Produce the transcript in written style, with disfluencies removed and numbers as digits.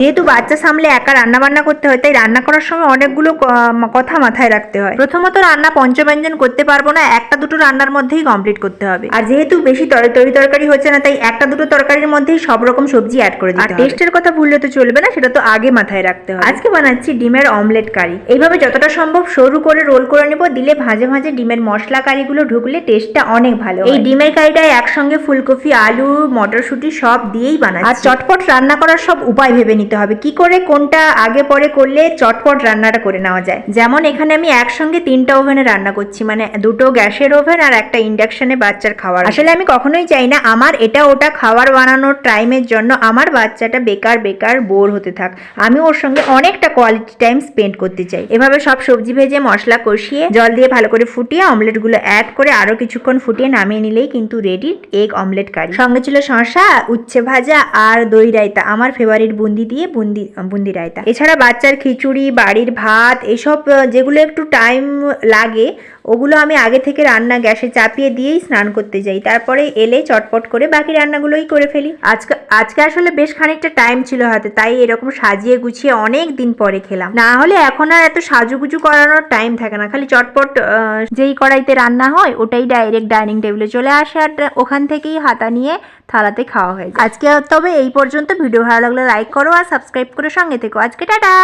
যেহেতু বাচ্চা সামলে একা রান্না বান্না করতে হয়, তাই রান্না করার সময় অনেকগুলো কথা মাথায় রাখতে হয়। প্রথমত রান্না পঞ্চব্যঞ্জন করতে পারবো না, একটা দুটো রান্নার মধ্যেই কমপ্লিট করতে হবে। আর যেহেতু বেশি তরি তরকারি হচ্ছে না, তাই একটা দুটো তরকারির মধ্যেই সব রকম সবজি অ্যাড করে দিতে হবে। আর টেস্টের কথা ভুললে তো চলবে না, সেটা তো আগে মাথায় রাখতে হবে। আজকে বানাচ্ছি ডিমের অমলেট কারি। এইভাবে যতটা সম্ভব সরু করে রোল করে নেব, দিলে ভাজে ভাজে ডিমের মশলা কারিগুলো ঢুকলে টেস্টটা অনেক ভালো। এই ডিমের কারিটায় একসঙ্গে ফুলকপি, আলু, মটরশুঁটি সব দিয়েই বানাচ্ছি। আর চটপট রান্না করার সব উপায় ভেবে নিতে হবে, কি করে কোনটা আগে পরে করলে চটপট রান্নাটা করে নেওয়া যায়। যেমন এখানে আমি একসঙ্গে 3টা ওভেনে রান্না করছি, মানে 2টো গ্যাসের ওভেন আর একটা ইন্ডাকশনে বাচ্চার খাওয়ার। আসলে আমি কখনোই চাই না আমার এটা ওটা খাবার বানানোর টাইমের জন্য আমার বাচ্চাটা বেকার বেকার বোর হতে থাক। আমি ওর সঙ্গে অনেকটা কোয়ালিটি টাইম স্পেন্ড করতে চাই। এভাবে সব সবজি ভেজে মশলা কষিয়ে জল দিয়ে ভালো করে ফুটিয়ে অমলেটগুলো অ্যাড করে আরো কিছুক্ষণ ফুটিয়ে নামিয়ে নিলেই কিন্তু রেডি এগ অমলেট কারি। সঙ্গে ছিল শসা, উচ্ছে ভাজা আর দই রায়তা, আমার ফেভারিট বুন্দি দিয়ে বুন্দি রায়তা। এছাড়া বাচ্চার খিচুড়ি, বাড়ির ভাত, এসব যেগুলো একটু টাইম লাগে ওগুলো আমি আগে থেকে রান্না গ্যাসে চাপিয়ে দিয়েই স্নান করতে যাই, তারপরে এলে চটপট করে বাকি রান্নাগুলোই করে ফেলি। আজকে আসলে বেশ খানিকটা টাইম ছিল হাতে, তাই এরকম সাজিয়ে গুছিয়ে অনেক দিন পরে খেলাম। না হলে এখন আর এত সাজুগুজু করানোর টাইম থাকে না, খালি চটপট যেই কড়াইতে রান্না হয় ওটাই ডাইরেক্ট ডাইনিং টেবিলে চলে আসে আর ওখান থেকেই হাতা নিয়ে থালাতে খাওয়া হয়ে যায়। আজকে তবে এই পর্যন্ত। ভিডিও ভালো লাগলে লাইক করো আর সাবস্ক্রাইব করে সঙ্গে থেকো। আজকে টাটা।